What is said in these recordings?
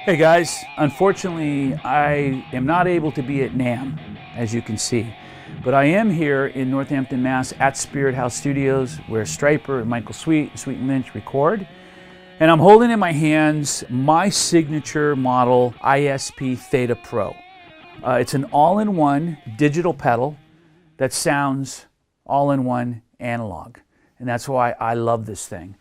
Hey guys, unfortunately I am not able to be at NAMM, as you can see, but I am here in Northampton, Mass at Spirit House Studios where Stryper and Michael Sweet and Lynch record, and I'm holding in my hands my signature model ISP Theta Pro. It's an all-in-one digital pedal that sounds all-in-one analog, and that's why I love this thing.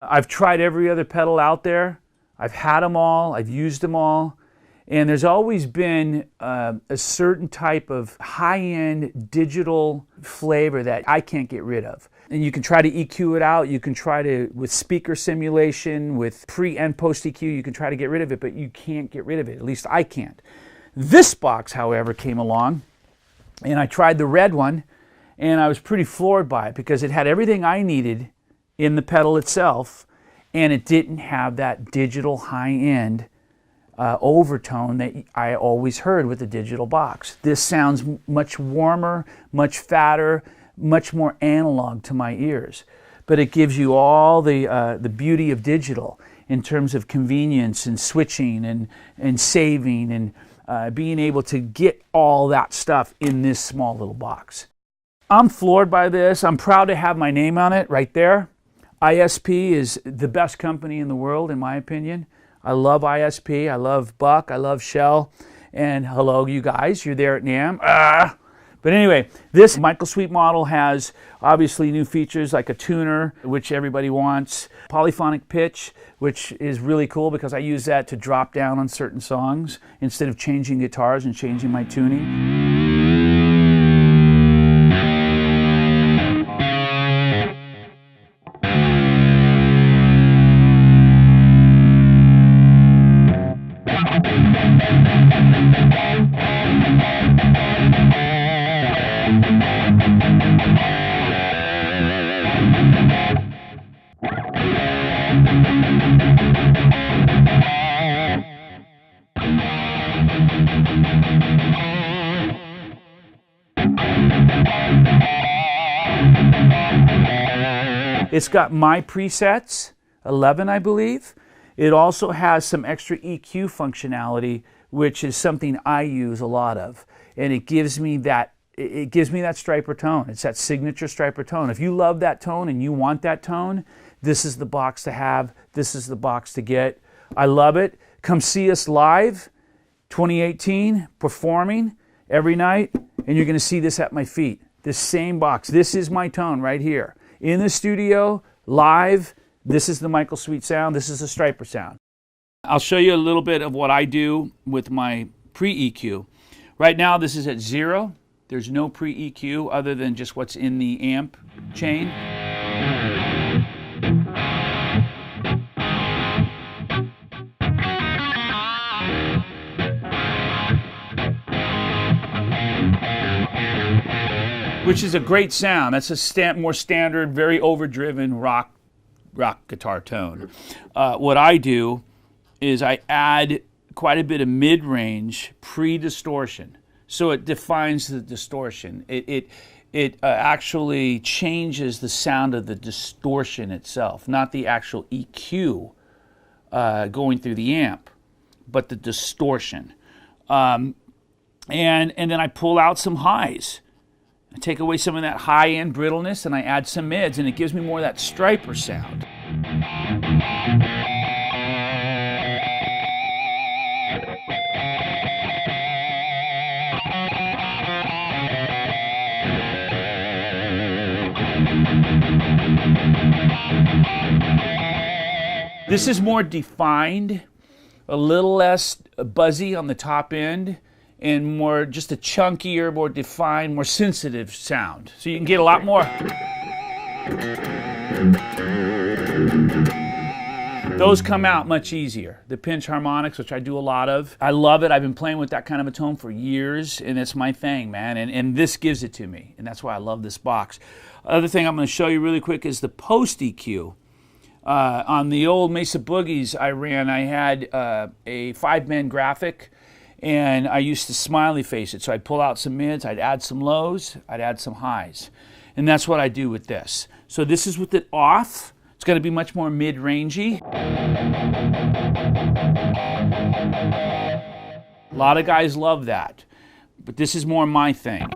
I've tried every other pedal out there. I've had them all, I've used them all, and there's always been a certain type of high-end digital flavor that I can't get rid of. And you can try to EQ it out, you can try to, with speaker simulation, with pre and post EQ, you can try to get rid of it, but you can't get rid of it, at least I can't. This box, however, came along, and I tried the red one, and I was pretty floored by it because it had everything I needed in the pedal itself, and it didn't have that digital high-end overtone that I always heard with the digital box. This sounds much warmer, much fatter, much more analog to my ears. But it gives you all the beauty of digital in terms of convenience and switching and saving and being able to get all that stuff in this small little box. I'm floored by this. I'm proud to have my name on it right there. ISP is the best company in the world, in my opinion. I love ISP, I love Buck, I love Shell, and hello you guys, you're there at NAMM. But anyway, this Michael Sweet model has obviously new features like a tuner, which everybody wants, polyphonic pitch, which is really cool because I use that to drop down on certain songs instead of changing guitars and changing my tuning. It's got my presets, 11 I believe. It also has some extra EQ functionality, which is something I use a lot of. And it gives me that Stryper tone. It's that signature Stryper tone. If you love that tone and you want that tone, this is the box to have. This is the box to get. I love it. Come see us live, 2018, performing every night, and you're gonna see this at my feet. This same box. This is my tone right here. In the studio, live, this is the Michael Sweet sound, this is the Stryper sound. I'll show you a little bit of what I do with my pre-EQ. Right now this is at 0. There's no pre-EQ other than just what's in the amp chain. Which is a great sound. That's a more standard, very overdriven rock guitar tone. What I do is I add quite a bit of mid-range pre-distortion. So it defines the distortion. It actually changes the sound of the distortion itself, not the actual EQ going through the amp, but the distortion. And then I pull out some highs. I take away some of that high-end brittleness and I add some mids, and it gives me more of that Stryper sound. This is more defined, a little less buzzy on the top end, and more just a chunkier, more defined, more sensitive sound. So you can get a lot more. Those come out much easier. The pinch harmonics, which I do a lot of. I love it. I've been playing with that kind of a tone for years, and it's my thing, man. And this gives it to me, and that's why I love this box. Other thing I'm going to show you really quick is the post EQ. On the old Mesa Boogies I ran, I had a 5-band graphic, And I used to smiley face it. So I'd pull out some mids, I'd add some lows, I'd add some highs. And that's what I do with this. So this is with it off. It's going to be much more mid-rangey. A lot of guys love that, but this is more my thing.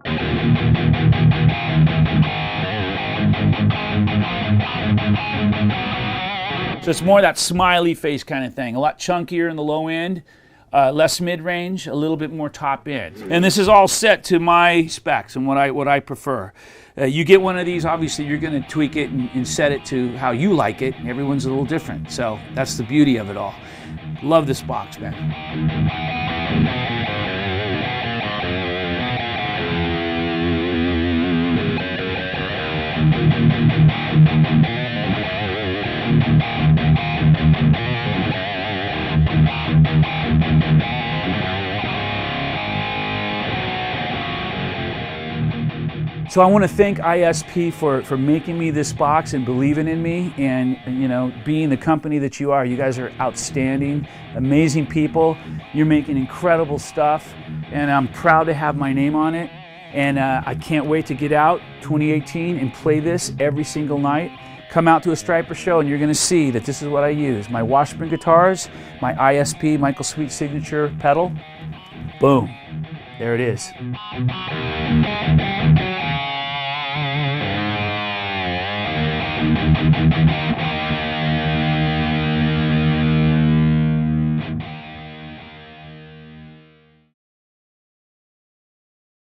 So it's more that smiley face kind of thing, a lot chunkier in the low end, less mid-range, a little bit more top end. And this is all set to my specs and what I prefer. You get one of these, obviously you're going to tweak it and set it to how you like it. Everyone's a little different, so that's the beauty of it all. Love this box, man. So I want to thank ISP for making me this box and believing in me, and you know, being the company that you are. You guys are outstanding, amazing people. You're making incredible stuff, and I'm proud to have my name on it. And I can't wait to get out 2018 and play this every single night. Come out to a Striper show and you're going to see that this is what I use. My Washburn guitars, my ISP Michael Sweet signature pedal. Boom. There it is.